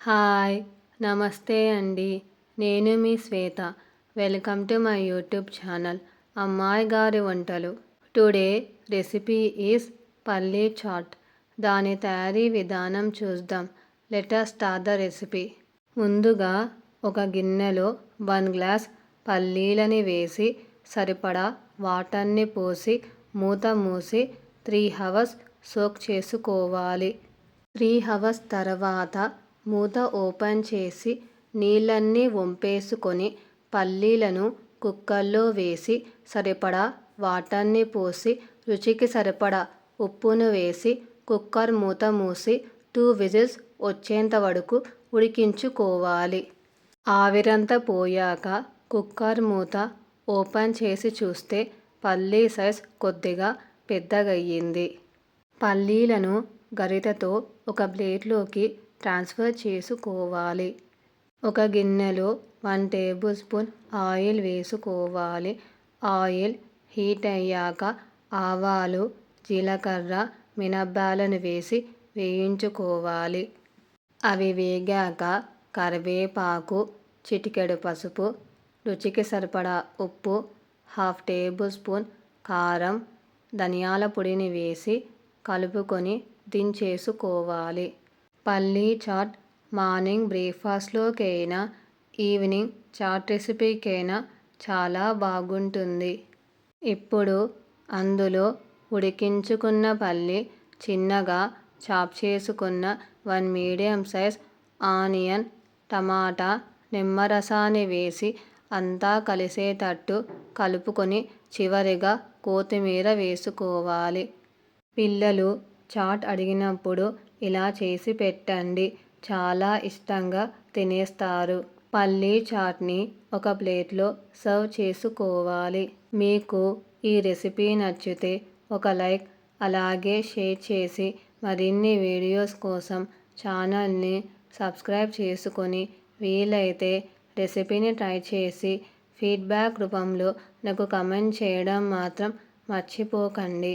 Hi! నమస్తే అండి. నేను మీ Shweta. Welcome to my YouTube channel అమ్మాయి గారి వంటలు. టుడే రెసిపీ ఈజ్ పల్లీ చాట్. దాని తయారీ విధానం చూద్దాం. Let us start the recipe. ముందుగా ఒక గిన్నెలో 1 గ్లాస్ పల్లీలని వేసి సరిపడా వాటర్ని పోసి మూత మూసి 3 hours సోక్ చేసుకోవాలి. 3 hours తర్వాత మూత ఓపెన్ చేసి నీళ్ళన్నీ వంపేసుకొని పల్లీలను కుక్కర్లో వేసి సరిపడా వాటర్ని పోసి రుచికి సరిపడా ఉప్పును వేసి కుక్కర్ మూత మూసి 2 విజిల్స్ వచ్చేంత వరకు ఉడికించుకోవాలి. ఆవిరంతా పోయాక కుక్కర్ మూత ఓపెన్ చేసి చూస్తే పల్లీ సైజ్ కొద్దిగా పెద్దగయ్యింది. పల్లీలను గరిటెతో ఒక ప్లేట్లోకి ట్రాన్స్ఫర్ చేసుకోవాలి. ఒక గిన్నెలో 1 టేబుల్ స్పూన్ ఆయిల్ వేసుకోవాలి. ఆయిల్ హీట్ అయ్యాక ఆవాలు, జీలకర్ర, మినప్పాలను వేసి వేయించుకోవాలి. అవి వేగాక కరివేపాకు, చిటికెడు పసుపు, రుచికి సరిపడా ఉప్పు, 1/2 టేబుల్ స్పూన్ కారం, ధనియాల పొడిని వేసి కలుపుకొని దించేసుకోవాలి. పల్లీ చాట్ మార్నింగ్ బ్రేక్ఫాస్ట్లోకైనా ఈవినింగ్ చాట్ రెసిపీకైనా చాలా బాగుంటుంది. ఇప్పుడు అందులో ఉడికించుకున్న పల్లీ, చిన్నగా చాప్ చేసుకున్న 1 మీడియం సైజ్ ఆనియన్, టమాటా, నిమ్మరసాన్ని వేసి అంతా కలిసేటట్టు కలుపుకొని చివరిగా కొత్తిమీర వేసుకోవాలి. పిల్లలు చాట్ అడిగినప్పుడు ఇలా చేసి పెట్టండి. చాలా ఇష్టంగా తినేస్తారు. పల్లీ చాట్ని ఒక ప్లేట్లో సర్వ్ చేసుకోవాలి. మీకు ఈ రెసిపీ నచ్చితే ఒక లైక్, అలాగే షేర్ చేసి మరిన్ని వీడియోస్ కోసం ఛానల్ని సబ్స్క్రైబ్ చేసుకొని వీలైతే రెసిపీని ట్రై చేసి ఫీడ్బ్యాక్ రూపంలో నాకు కమెంట్ చేయడం మాత్రం మర్చిపోకండి.